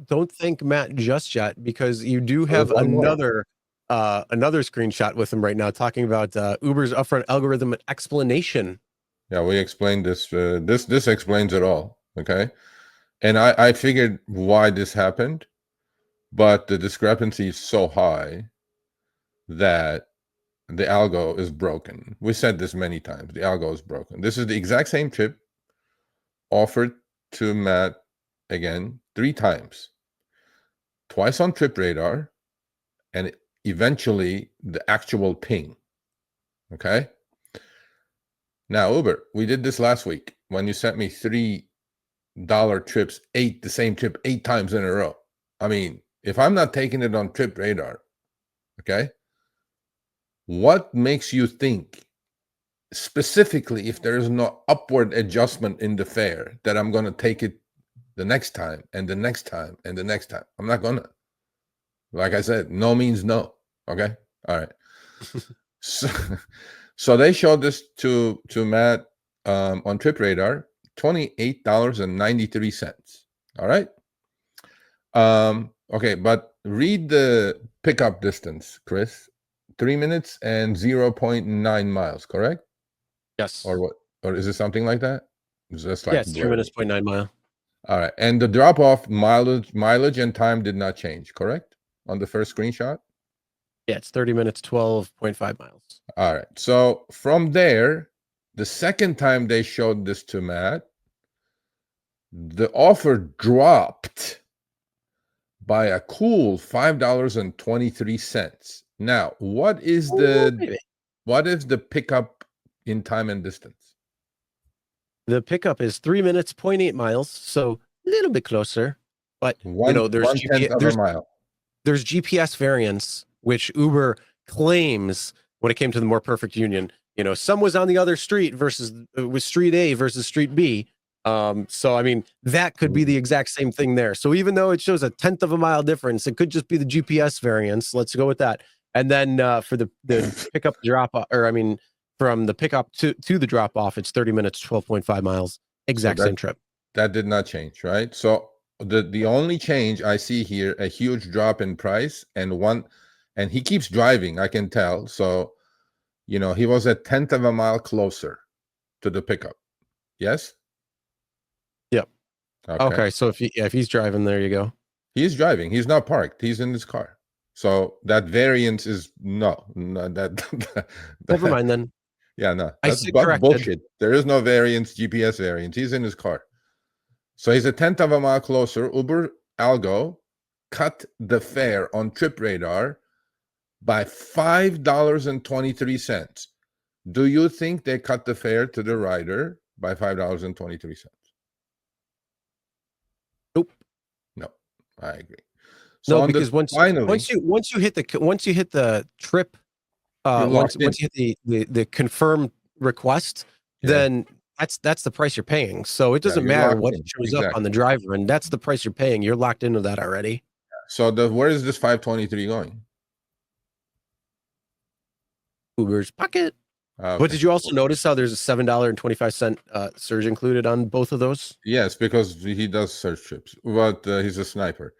don't thank Matt just yet, because you do have one more. another screenshot with him right now talking about Uber's upfront algorithm explanation. Yeah, we explained this. This explains it all. Okay, and I figured why this happened, but the discrepancy is so high that the algo is broken. We said this many times. The algo is broken. This is the exact same trip offered to Matt again 3 times, twice on Trip Radar, and eventually the actual ping. Okay. Now, Uber, we did this last week when you sent me $3 trips, the same trip 8 times in a row. I mean, if I'm not taking it on Trip Radar, okay, what makes you think specifically, if there is no upward adjustment in the fare, that I'm going to take it the next time and the next time and the next time? I'm not gonna. Like I said, no means no. Okay, all right. So they showed this to Matt on Trip Radar, $28.93. All right. Okay, but read the pickup distance, Chris. 3 minutes and 0.9 miles, correct? Yes. Or what? Or is it something like that? It's just like Yes, 3 minutes, 0.9 mile. All right. And the drop-off mileage and time did not change, correct? On the first screenshot? Yeah, it's 30 minutes, 12.5 miles. All right. So from there, the second time they showed this to Matt, the offer dropped by a cool $5.23. Now, what is the pickup in time and distance? The pickup is 3 minutes, 0.8 miles, so a little bit closer. But there's GPS variance, which Uber claims when it came to the more perfect union. Some was on the other street versus with street A versus street B. So I mean, that could be the exact same thing there. So even though it shows a 1/10 of a mile difference, it could just be the GPS variance. Let's go with that. And then for the pickup drop, from the pickup to the drop off, it's 30 minutes, 12.5 miles. Exact same trip. That did not change, right? So the only change I see here, a huge drop in price, and he keeps driving, I can tell. So, he was a 1/10 of a mile closer to the pickup. Yes? Yep. Okay. So if he's driving, there you go. He's driving. He's not parked. He's in his car. So that variance is no that Never mind then. Yeah, no. That's bullshit. There is no variance, GPS variance. He's in his car. So he's a 1/10 of a mile closer. Uber algo cut the fare on Trip Radar by $5.23. Do you think they cut the fare to the rider by $5.23? Nope. No, I agree. So no, because once you hit the trip, once you hit the confirm request, then that's the price you're paying. So it doesn't matter what shows up on the driver, and that's the price you're paying. You're locked into that already. So where is this 523 going? Uber's pocket. Okay. But did you also notice how there's a $7.25 surge included on both of those? Yes, because he does search trips, but he's a sniper.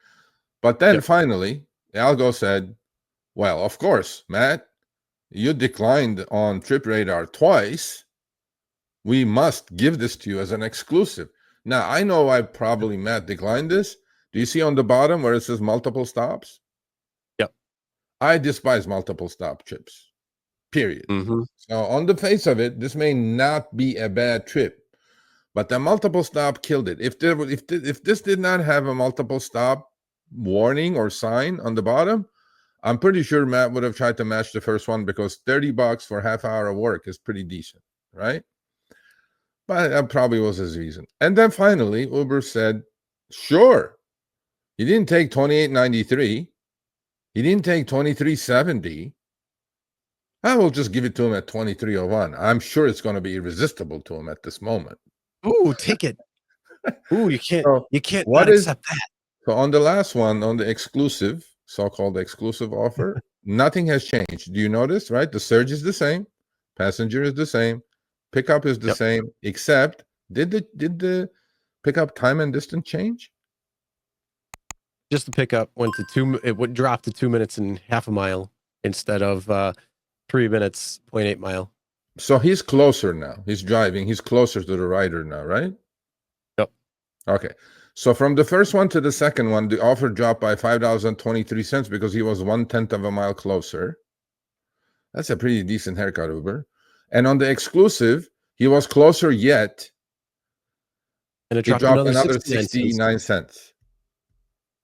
But then finally, Algo said, well, of course, Matt, you declined on Trip Radar twice. We must give this to you as an exclusive. Now, I know why probably Matt declined this. Do you see on the bottom where it says multiple stops? Yep. I despise multiple stop trips. Period. So on the face of it, this may not be a bad trip, but the multiple stop killed it. If this did not have a multiple stop warning or sign on the bottom, I'm pretty sure Matt would have tried to match the first one, because $30 for half hour of work is pretty decent, right? But that probably was his reason. And then finally, Uber said, sure, he didn't take $28.93. He didn't take $23.70. I will just give it to him at $23.01. I'm sure it's going to be irresistible to him at this moment. Ooh, take it. Ooh, you can't not accept that. So on the last one, on the exclusive, so-called exclusive offer, nothing has changed. Do you notice, right? The surge is the same. Passenger is the same. Pickup is the same, except did the pickup time and distance change? Just the pickup went to it would drop to 2 minutes and half a mile instead of 3 minutes, 0.8 mile. So he's closer now. He's driving. He's closer to the rider now, right? Yep. Okay. So from the first one to the second one, the offer dropped by $5.23 because he was 1/10 of a mile closer. That's a pretty decent haircut, Uber. And on the exclusive, he was closer yet. And it dropped another 69 cents.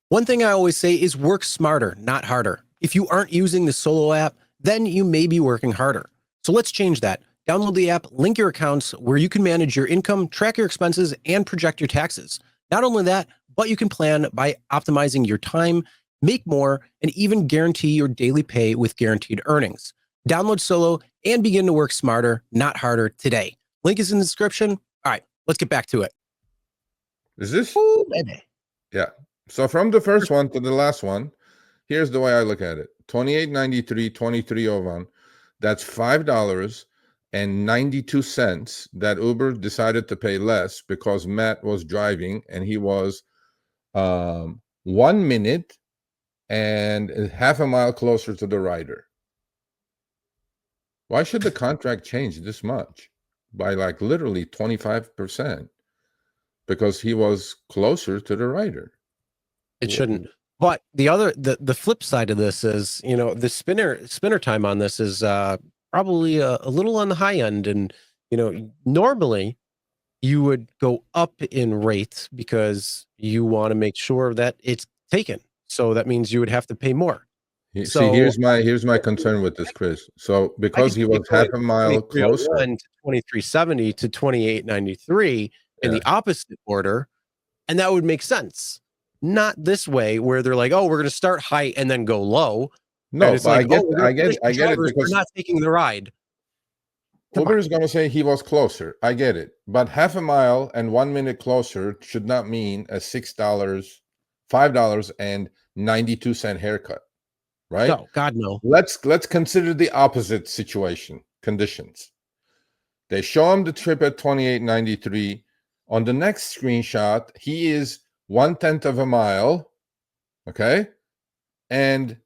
One thing I always say is work smarter, not harder. If you aren't using the Solo app, then you may be working harder. So let's change that. Download the app, link your accounts where you can manage your income, track your expenses, and project your taxes. Not only that, but you can plan by optimizing your time, make more, and even guarantee your daily pay with guaranteed earnings. Download Solo and begin to work smarter, not harder today. Link is in the description. All right, let's get back to it. Is this? Ooh, baby. Yeah. So from the first one to the last one, here's the way I look at it. $28.93, $23.01. That's $5.92 that Uber decided to pay less because Matt was driving and he was 1 minute and half a mile closer to the rider. Why should the contract change this much by like literally 25%? Because he was closer to the rider. It shouldn't. But the flip side of this is, the spinner time on this is probably a little on the high end. And, normally you would go up in rate because you want to make sure that it's taken. So that means you would have to pay more. See, here's my concern with this, Chris. So because he was half a mile closer to 2370 to 2893 in the opposite order, and that would make sense. Not this way where they're like, oh, we're going to start high and then go low. No, but I get it because we're not taking the ride. Uber is going to say he was closer. I get it, but half a mile and 1 minute closer should not mean a $5.92 haircut, right? No, God no. Let's consider the opposite conditions. They show him the trip at 28.93. On the next screenshot, he is 1/10 of a mile, okay, and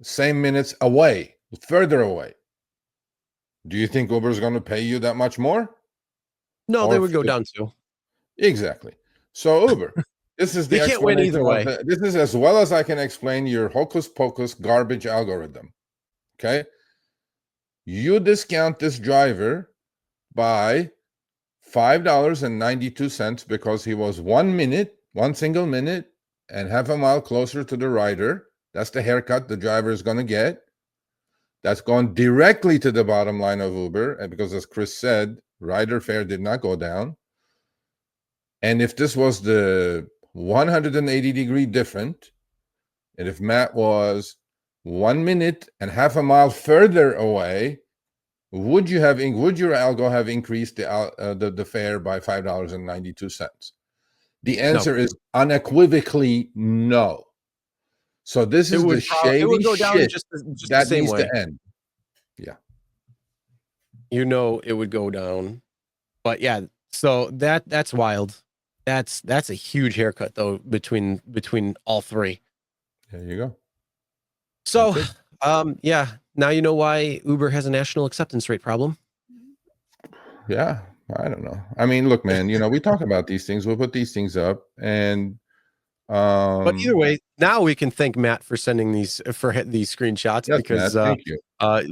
same minutes away, further away. Do you think Uber is going to pay you that much more? No, they would go down too. Exactly. So Uber, this is the they can't win either way. This is as well as I can explain your hocus pocus garbage algorithm. Okay, you discount this driver by $5.92 because he was 1 minute, one single minute, and half a mile closer to the rider. That's the haircut the driver is going to get. That's gone directly to the bottom line of Uber, and because, as Chris said, rider fare did not go down. And if this was the 180-degree different, and if Matt was 1 minute and half a mile further away, would your algo have increased the fare by $5.92? The answer is unequivocally no. So this is the shady shit that needs to end. Yeah. It would go down. But yeah, so that's wild. That's a huge haircut though between all three. There you go. So yeah, now you know why Uber has a national acceptance rate problem. Yeah, I don't know. I mean, look, man, we talk about these things. We'll put these things up, and but either way, now we can thank Matt for sending these screenshots. Yes, because Matt, thank you.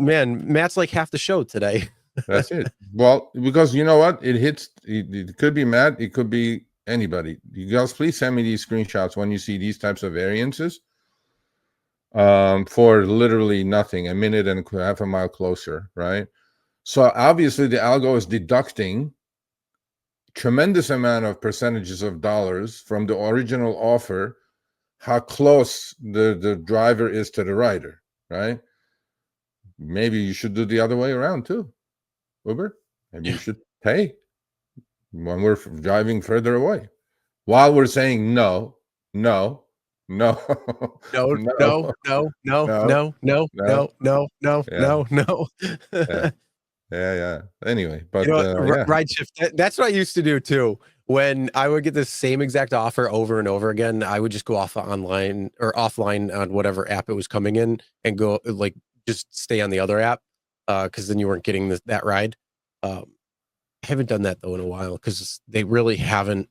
Man, Matt's like half the show today. That's it. Well, because you know what? It could be Matt, it could be anybody. You guys, please send me these screenshots when you see these types of variances. For literally nothing, a minute and half a mile closer, right? So obviously the algo is deducting tremendous amount of percentages of dollars from the original offer, how close the driver is to the rider, right? Maybe you should do the other way around too, Uber. Maybe you should pay when we're driving further away, while we're saying no. No. Yeah. Anyway, but ride shift. That's what I used to do too. when I would get the same exact offer over and over again, I would just go off online or offline on whatever app it was coming in and go like just stay on the other app because then you weren't getting that ride. I haven't done that though in a while because they really haven't,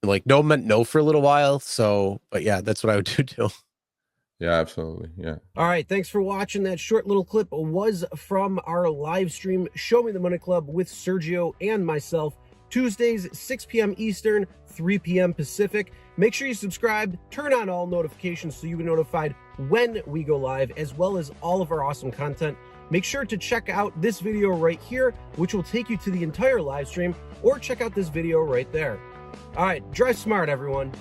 like, no meant no for a little while. So, but yeah, that's what I would do too. Yeah, absolutely. Yeah. All right, thanks for watching. That short little clip was from our live stream, Show Me the Money Club with Sergio and myself, Tuesdays, 6 p.m. Eastern, 3 p.m. Pacific. Make sure you subscribe, turn on all notifications so you'll be notified when we go live, as well as all of our awesome content. Make sure to check out this video right here, which will take you to the entire live stream, or check out this video right there. All right, drive smart, everyone.